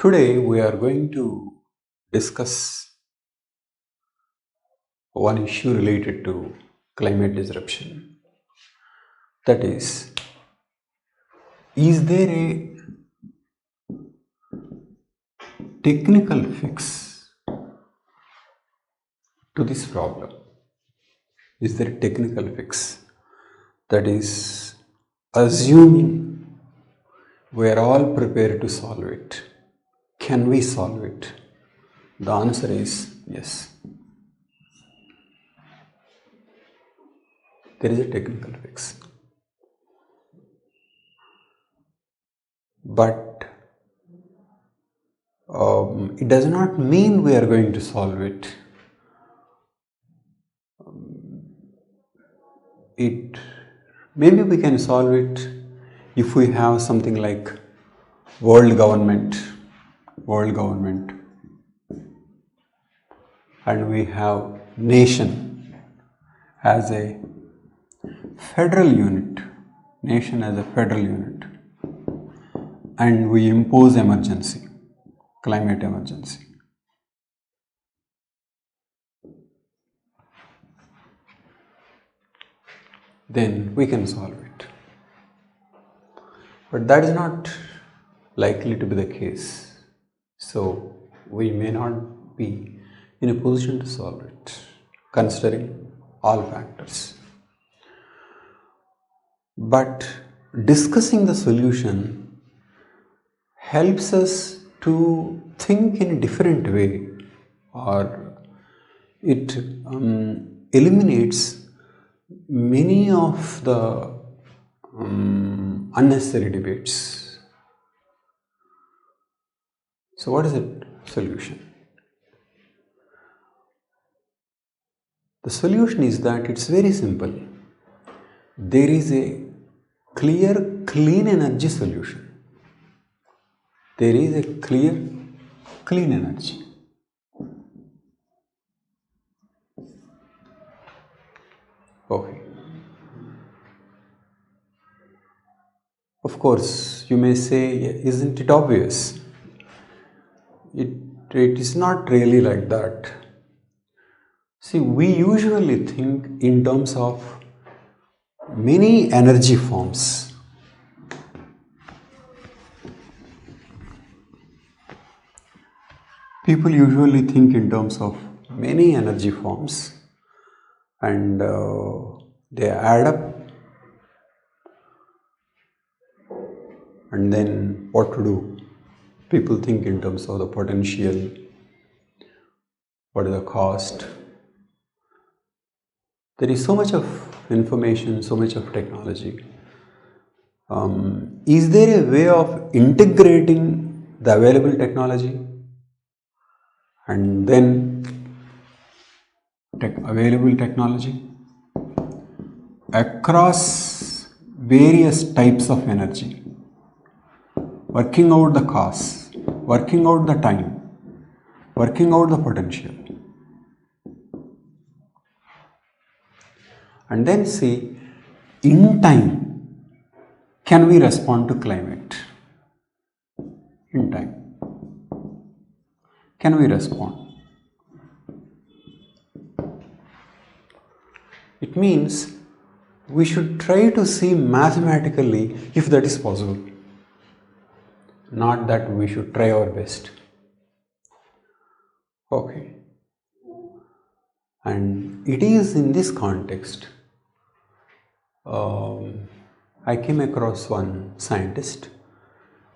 Today we are going to discuss one issue related to climate disruption. That is there a technical fix to this problem? Is there a technical fix? That is, assuming we are all prepared to solve it. Can we solve it? The answer is yes. There is a technical fix. But it does not mean we are going to solve it. Maybe we can solve it if we have something like world government, and we have nation as a federal unit, and we impose emergency, climate emergency. Then we can solve it. But that is not likely to be the case. So we may not be in a position to solve it, considering all factors. But discussing the solution helps us to think in a different way, or it eliminates many of the unnecessary debates. So what is the solution? The solution is that it's very simple. There is a clear clean energy solution. There is a clear clean energy. Okay. Of course, you may say, isn't it obvious? It is not really like that. See, we usually think in terms of many energy forms. People usually think in terms of many energy forms, and they add up, and then what to do? People think in terms of the potential, what is the cost. There is so much of information, so much of technology. Is there a way of integrating the available technology and then available technology across various types of energy, working out the costs, working out the time, working out the potential, and then see, in time, can we respond to climate? In time, can we respond? It means we should try to see mathematically if that is possible. Not that we should try our best. Okay. And it is in this context I came across one scientist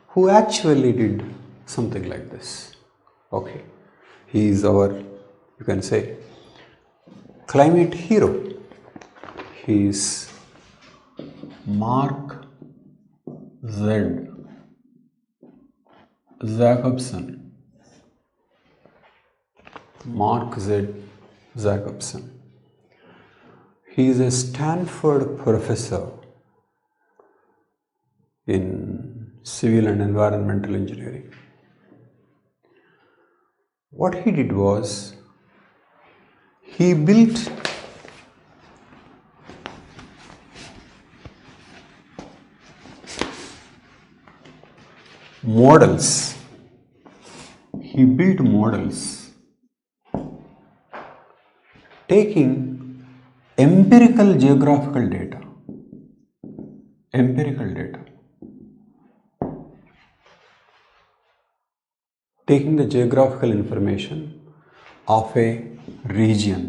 who actually did something like this. Okay. He is our, you can say, climate hero. He is Mark Z. Jacobson. Mark Z. Jacobson. He is a Stanford professor in civil and environmental engineering. What he did was, he built models he built models taking empirical geographical data, taking the geographical information of a region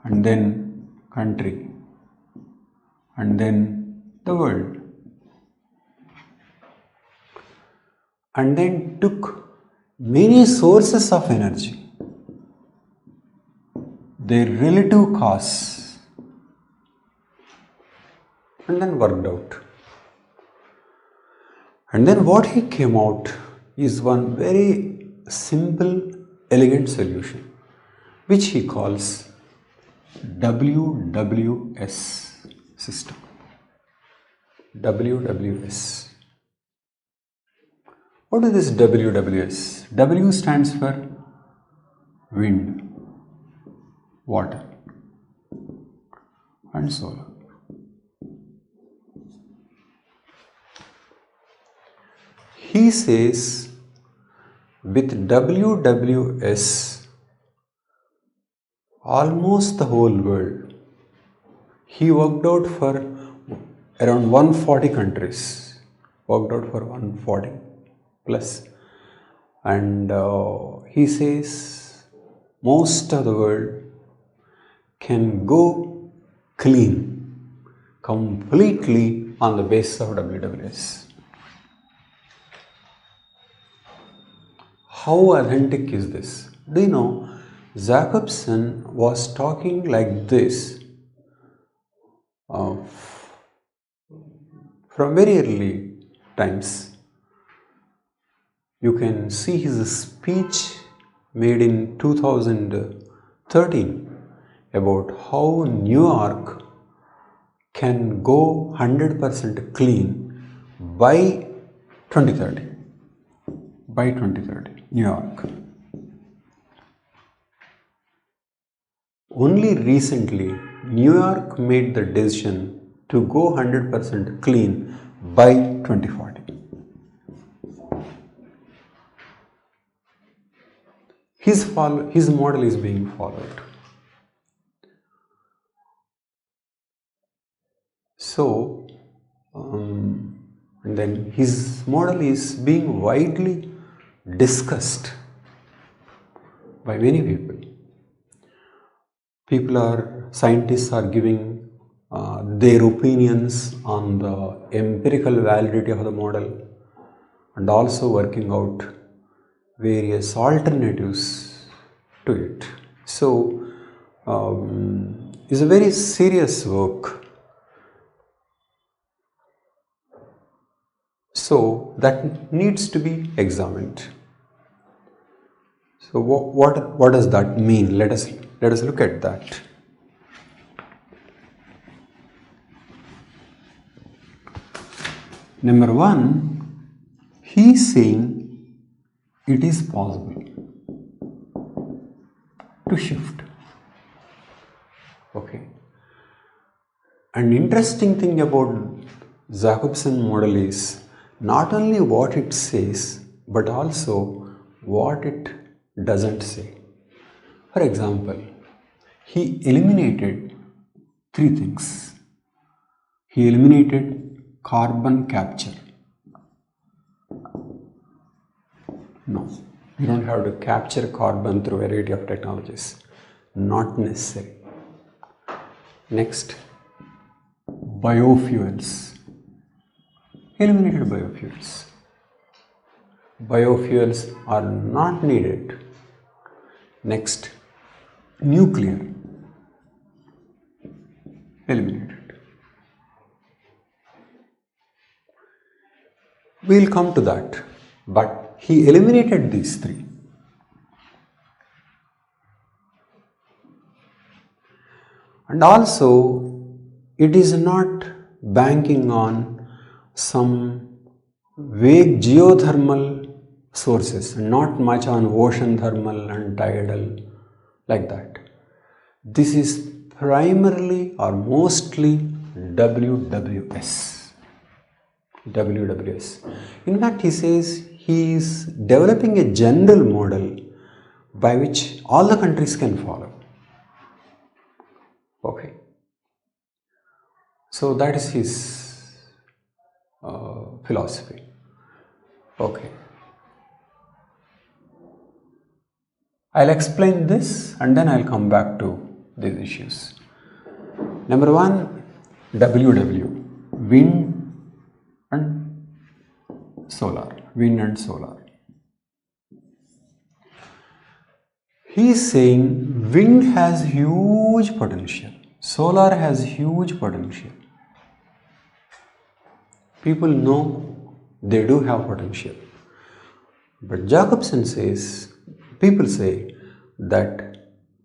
and then country and then the world, and then took many sources of energy, their relative costs, and then worked out. And then what he came out is one very simple, elegant solution, which he calls WWS system. WWS. What is this WWS? W stands for wind, water, and solar. He says with WWS, almost the whole world. He worked out for around 140 countries, worked out for 140 plus, and he says most of the world can go clean completely on the basis of WWS. How authentic is this? Do you know, Jacobson was talking like this from very early times. You can see his speech made in 2013 about how New York can go 100% clean by 2030. By 2030, New York. Only recently, New York made the decision to go 100% clean by 2040. His model is being followed. So, and then his model is being widely discussed by many people. Scientists are giving their opinions on the empirical validity of the model and also working out various alternatives to it. So, it's a very serious work. So, that needs to be examined. So, what does that mean? Let us look at that. Number one, he is saying it is possible to shift. Okay. An interesting thing about Jacobson model is not only what it says, but also what it doesn't say. For example, he eliminated three things. He eliminated carbon capture. No, you don't have to capture carbon through a variety of technologies. Not necessary. Next, biofuels. Eliminated biofuels. Biofuels are not needed. Next, nuclear. Eliminated. We will come to that, but he eliminated these three. And also, it is not banking on some vague geothermal sources, not much on ocean thermal and tidal, like that. This is primarily or mostly WWS. In fact, he says he is developing a general model by which all the countries can follow. Okay. So that is his philosophy. Okay. I'll explain this and then I'll come back to these issues. Number one, WW, wind and solar. Wind and solar. He is saying wind has huge potential. Solar has huge potential. People know they do have potential. But Jacobson says, people say that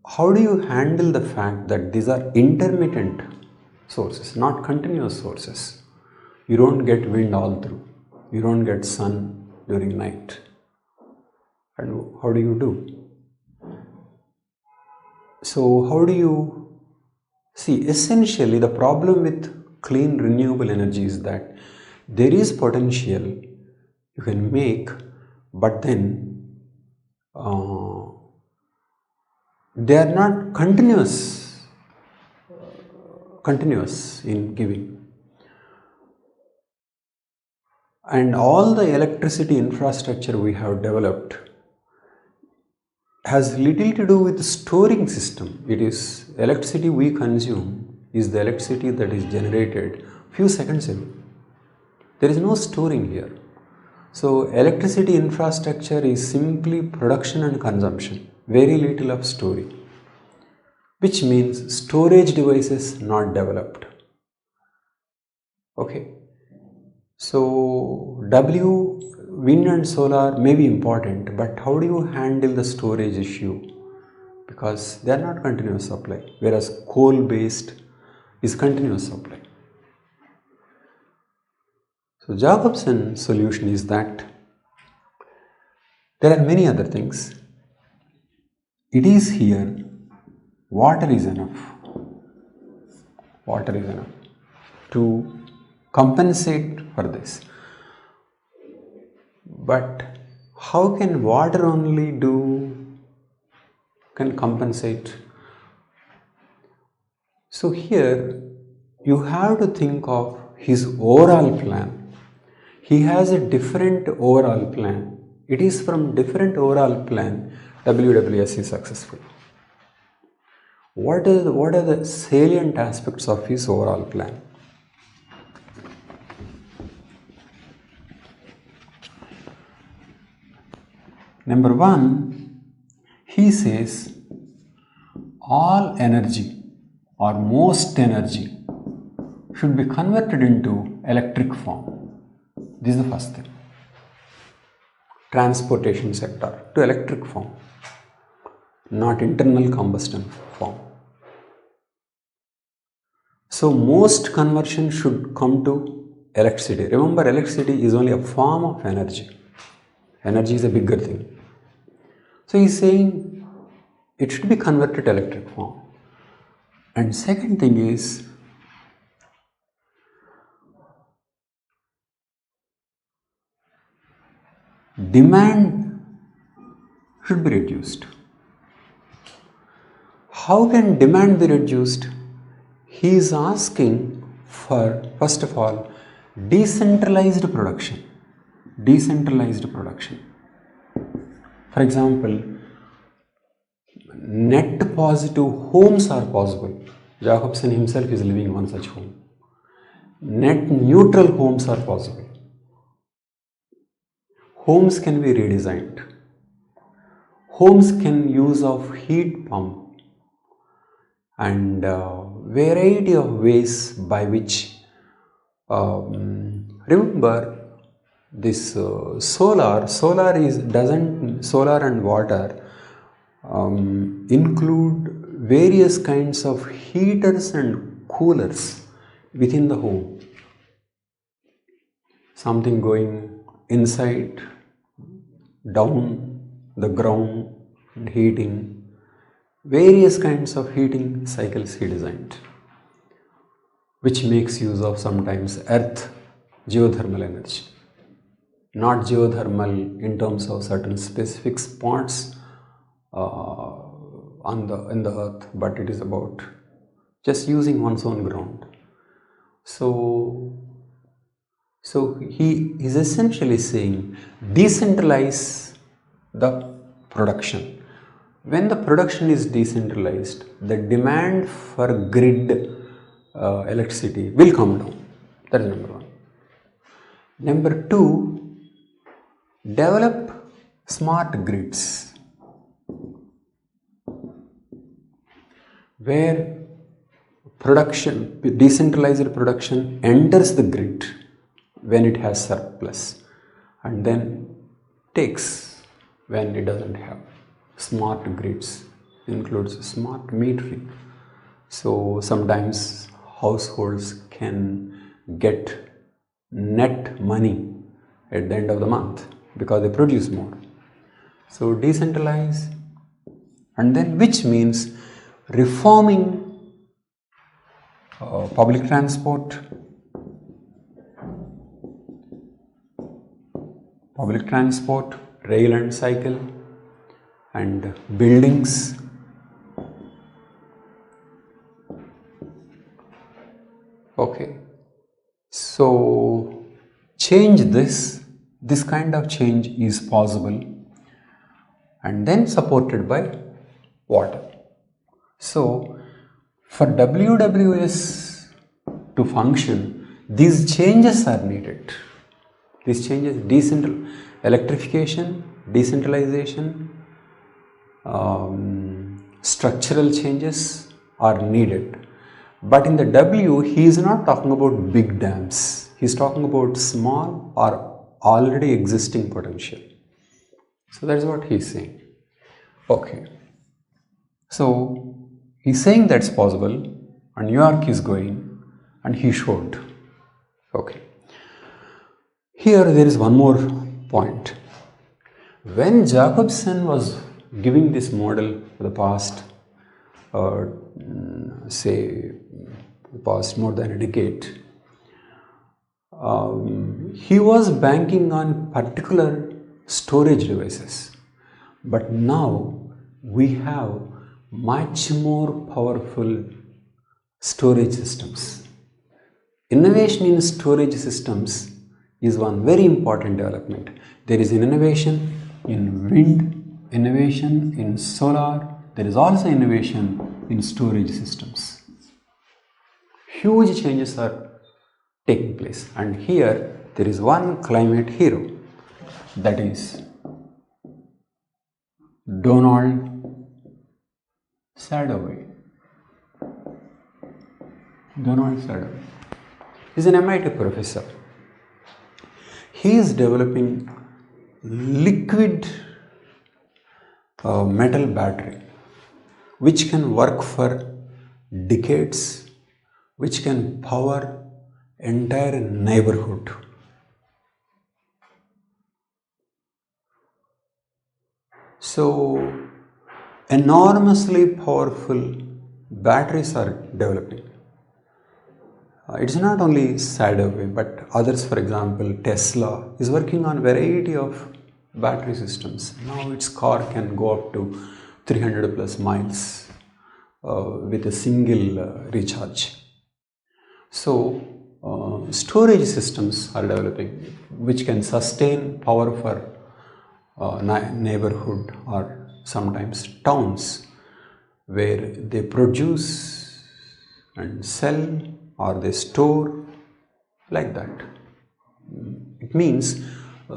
how do you handle the fact that these are intermittent sources, not continuous sources? You don't get wind all through. You don't get sun during night. And how do you do? So how do you see? Essentially, the problem with clean renewable energy is that there is potential you can make, but then they are not continuous in giving. And all the electricity infrastructure we have developed has little to do with the storing system. It is electricity we consume is the electricity that is generated few seconds ago. There is no storing here. So electricity infrastructure is simply production and consumption, very little of storing, which means storage devices not developed. Okay. So wind and solar may be important, but how do you handle the storage issue? Because they are not continuous supply, whereas coal based is continuous supply. So Jacobson's solution is that there are many other things. It is here, water is enough. Water is enough to compensate for this. But how can water only can compensate? So here you have to think of his overall plan. He has a different overall plan. It is from different overall plan WWS is successful. What are the salient aspects of his overall plan? Number one, he says all energy or most energy should be converted into electric form. This is the first thing. Transportation sector to electric form, not internal combustion form. So most conversion should come to electricity. Remember, electricity is only a form of energy. Energy is a bigger thing. So he's saying it should be converted to electric form. And second thing is demand should be reduced. How can demand be reduced? He is asking for, first of all, decentralized production. Decentralized production. For example, net positive homes are possible. Jacobson himself is living in one such home. Net neutral homes are possible. Homes can be redesigned. Homes can use of heat pump and variety of ways by which remember this solar and water include various kinds of heaters and coolers within the home. Something going inside, down the ground, and heating. Various kinds of heating cycles he designed, which makes use of sometimes earth geothermal energy. not geothermal in terms of certain specific spots in the earth, but it is about just using one's own ground. So he is essentially saying decentralize the production. When the production is decentralized, the demand for grid electricity will come down. That is number one. Number two, develop smart grids where decentralized production enters the grid when it has surplus and then takes when it doesn't have. Smart grids includes smart metering. So sometimes households can get net money at the end of the month because they produce more. So decentralize, and then which means reforming public transport, rail and cycle, and buildings. Okay, so change this kind of change is possible and then supported by water. So for WWS to function, these changes are needed. These changes, electrification, decentralization, structural changes are needed. But in the W, he is not talking about big dams. He is talking about small or already existing potential. So that is what he is saying. Okay. So he is saying that's possible, and New York is going, and he showed. Okay. Here there is one more point. When Jacobson was giving this model for the past, past more than a decade, he was banking on particular storage devices. But now we have much more powerful storage systems. Innovation in storage systems is one very important development. There is an innovation in wind, innovation in solar, there is also innovation in storage systems. Huge changes are taking place, and here there is one climate hero, that is Donald Sadoway. Donald Sadoway is an MIT professor. He is developing liquid metal battery which can work for decades, which can power entire neighborhood. So enormously powerful batteries are developing. It's not only Sadoway, but others, for example, Tesla is working on variety of battery systems. Now its car can go up to 300 plus miles with a single recharge. So storage systems are developing which can sustain power for neighborhood or sometimes towns where they produce and sell or they store, like that. It means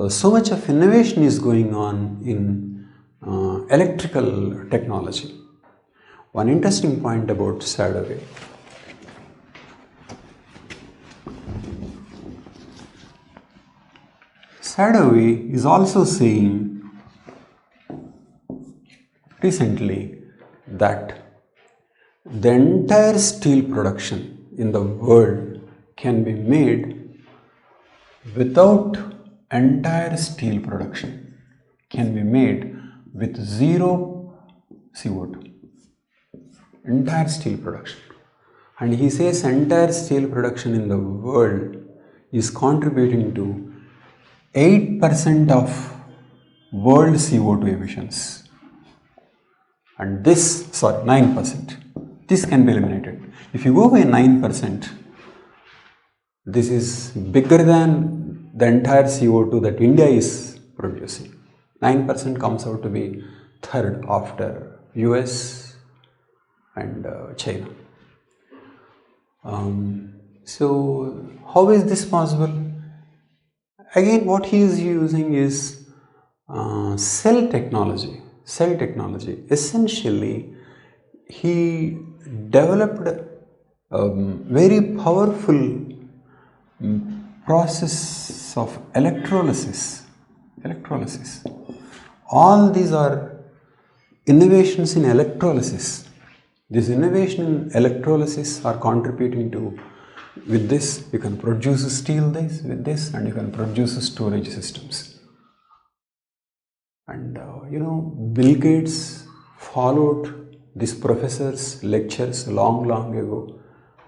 so much of innovation is going on in electrical technology. One interesting point about Sadoway. Sadoway is also saying recently that the entire steel production in the world can be made without entire steel production, can be made with zero CO2. Entire steel production. And he says entire steel production in the world is contributing to 8% of world CO2 emissions. And this, sorry, 9%. This can be eliminated. If you go by 9%, this is bigger than the entire CO2 that India is producing. 9% comes out to be third after US and China. So how is this possible? Again, what he is using is cell technology. Cell technology. Essentially, he developed a very powerful process of electrolysis. All these are innovations in electrolysis. This innovation in electrolysis are contributing to, with this you can produce steel with this, and you can produce storage systems. And Bill Gates followed this professor's lectures long ago,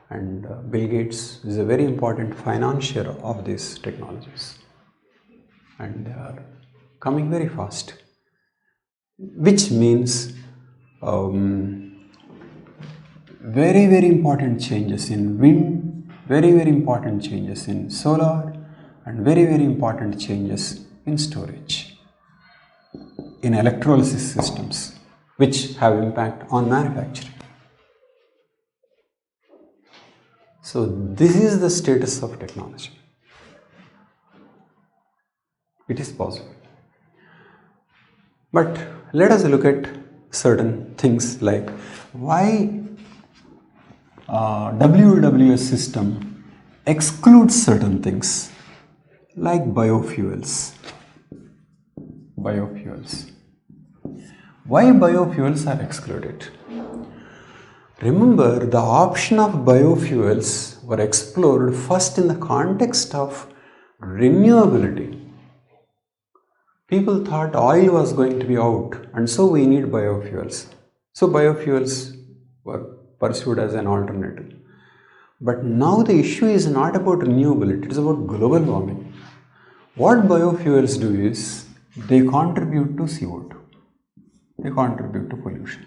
and Bill Gates is a very important financier of these technologies, and they are coming very fast, which means very important changes in wind, very important changes in solar, and very important changes in storage, in electrolysis systems, which have impact on manufacturing. So this is the status of technology. It is possible. But let us look at certain things like why WWS system excludes certain things like biofuels. Why biofuels are excluded? Remember, the option of biofuels were explored first in the context of renewability. People thought oil was going to be out, and so we need biofuels. So biofuels were pursued as an alternative. But now the issue is not about renewability, it is about global warming. What biofuels do is they contribute to CO2. They contribute to pollution.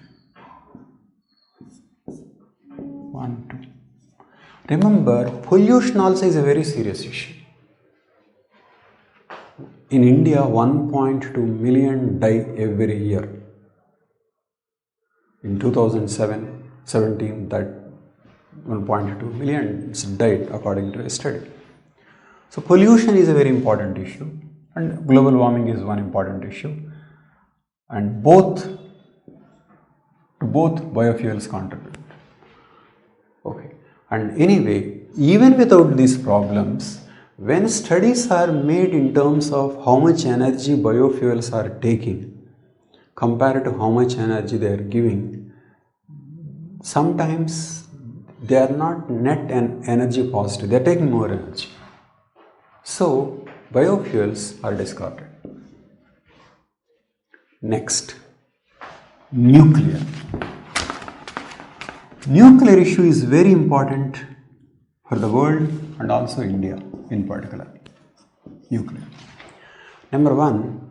1, 2. Remember, pollution also is a very serious issue. In India, 1.2 million die every year. In 2017, that 1.2 million died according to a study. So pollution is a very important issue, and global warming is one important issue, and both biofuels contribute. Okay, and anyway, even without these problems, when studies are made in terms of how much energy biofuels are taking compared to how much energy they are giving, sometimes they are not net energy positive, they are taking more energy. So biofuels are discarded. Next, nuclear. Nuclear issue is very important for the world and also India in particular. Nuclear. Number one,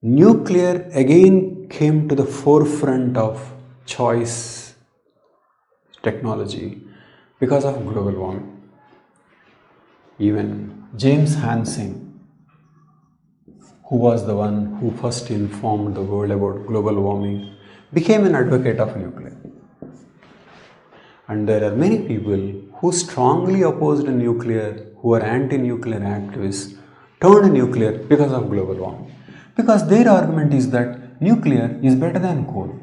nuclear again came to the forefront of choice technology because of global warming. Even James Hansen, who was the one who first informed the world about global warming, became an advocate of nuclear. And there are many people who strongly opposed nuclear, who are anti-nuclear activists, turned nuclear because of global warming. Because their argument is that nuclear is better than coal.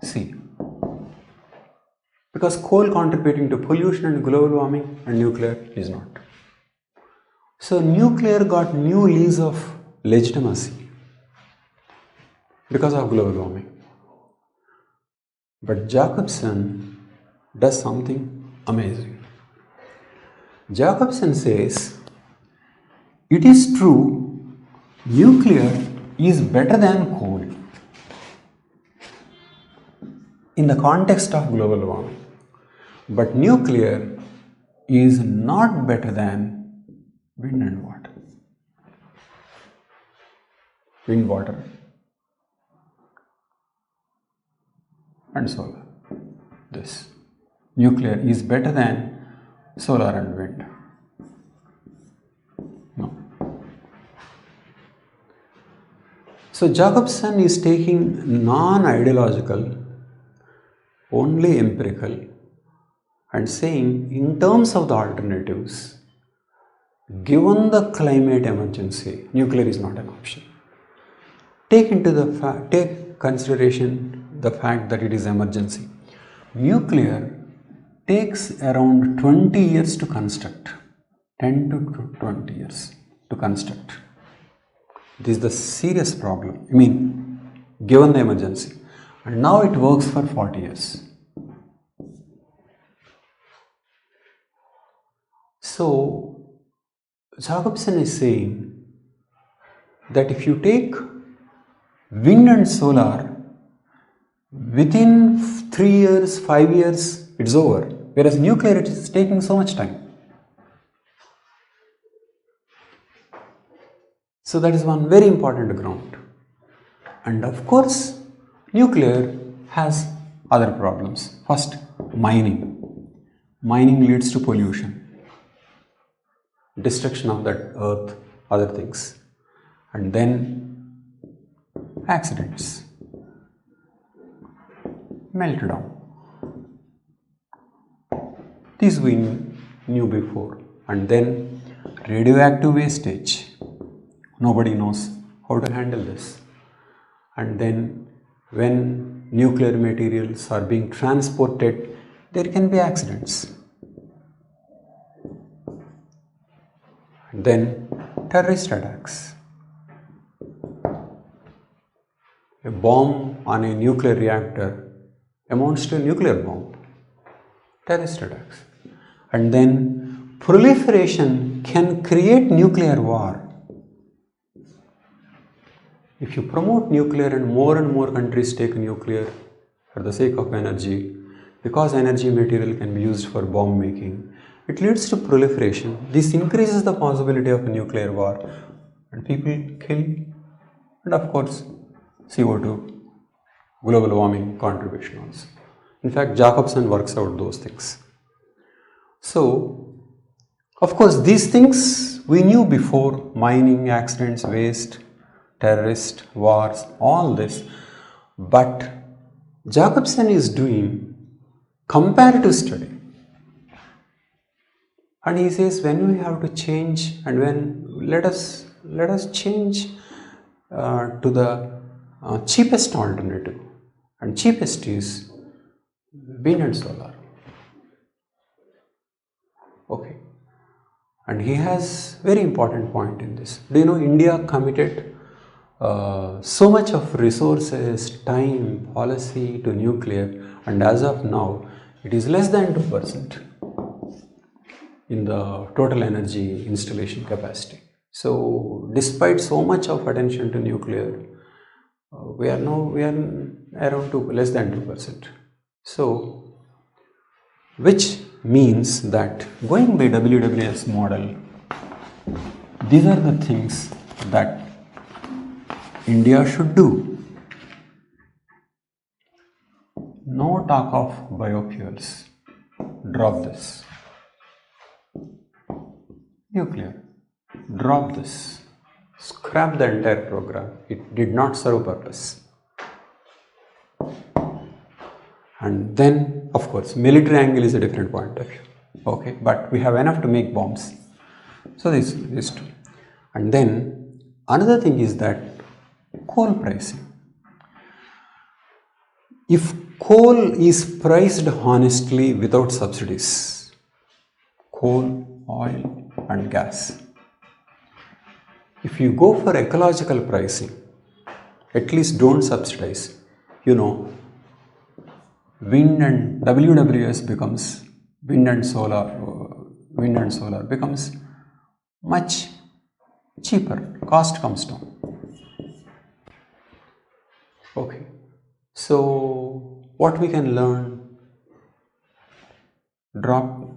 See, because coal contributing to pollution and global warming, and nuclear is not. So nuclear got new lease of legitimacy because of global warming. But Jacobson does something amazing. Jacobson says, it is true, nuclear is better than coal in the context of global warming. But nuclear is not better than wind and water. Wind, water and solar. This nuclear is better than solar and wind. No. So Jacobson is taking non-ideological, only empirical, and saying in terms of the alternatives, given the climate emergency, nuclear is not an option. Take consideration the fact that it is emergency. Nuclear takes around 20 years to construct, 10 to 20 years to construct. This is the serious problem. I mean, given the emergency. And now it works for 40 years. So, Jacobson is saying that if you take wind and solar, within 3 years, 5 years, it's over. Whereas nuclear, it is taking so much time. So that is one very important ground. And of course, nuclear has other problems. First, mining. Mining leads to pollution, destruction of that earth, other things. And then accidents, meltdown. These we knew before. And then radioactive wastage. Nobody knows how to handle this. And then when nuclear materials are being transported, there can be accidents. And then terrorist attacks. A bomb on a nuclear reactor amounts to a nuclear bomb. Terrorist attacks. And then proliferation can create nuclear war. If you promote nuclear and more countries take nuclear for the sake of energy, because energy material can be used for bomb making, it leads to proliferation. This increases the possibility of a nuclear war and people kill. And of course, CO2, global warming contribution also. In fact, Jacobson works out those things. So, of course, these things we knew before: mining, accidents, waste, terrorist, wars, all this. But Jacobson is doing comparative study. And he says when we have to change and when let us change to the cheapest alternative. And cheapest is wind and solar. Okay. And he has very important point in this. Do you know India committed so much of resources, time, policy to nuclear, and as of now it is less than 2% in the total energy installation capacity. So despite so much of attention to nuclear, we are around less than 2%. So which means that going by WWS model, these are the things that India should do. No talk of biofuels. Drop this. Nuclear. Drop this. Scrap the entire program. It did not serve purpose. And then, of course, military angle is a different point of view. Okay, but we have enough to make bombs. So this is true. And then another thing is that coal pricing. If coal is priced honestly without subsidies, coal, oil and gas, if you go for ecological pricing, at least don't subsidize, wind and WWS becomes, wind and solar becomes much cheaper, cost comes down. Okay, so what we can learn? Drop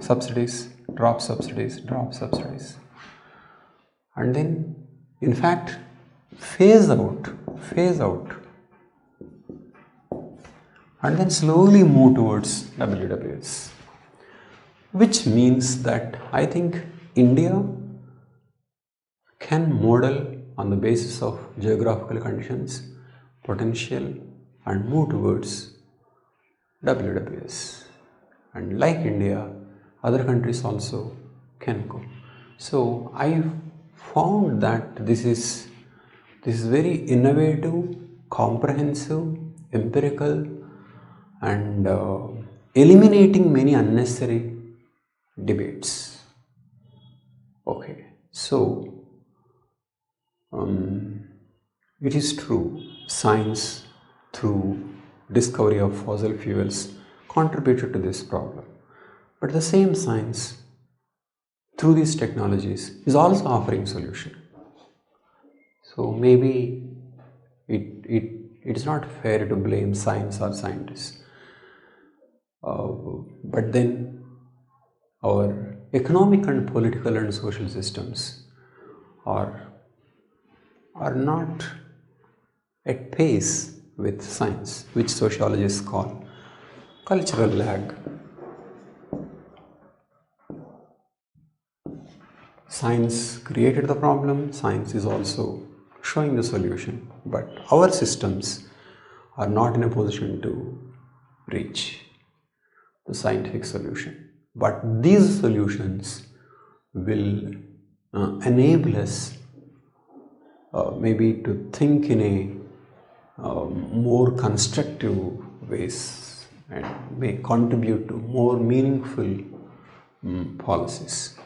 subsidies, drop subsidies, drop subsidies. and then in fact phase out and then slowly move towards WWS, which means that I think India can model on the basis of geographical conditions, potential, and move towards WWS. And like India, other countries also can go. So I found that this is very innovative, comprehensive, empirical, and eliminating many unnecessary debates. Okay, so it is true, science through discovery of fossil fuels contributed to this problem. But the same science through these technologies is also offering solution. So maybe it is not fair to blame science or scientists. But then our economic and political and social systems are not at pace with science, which sociologists call cultural lag. Science created the problem, science is also showing the solution, but our systems are not in a position to reach the scientific solution. But these solutions will enable us maybe to think in a more constructive ways and may contribute to more meaningful policies.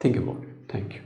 Think about it. Thank you.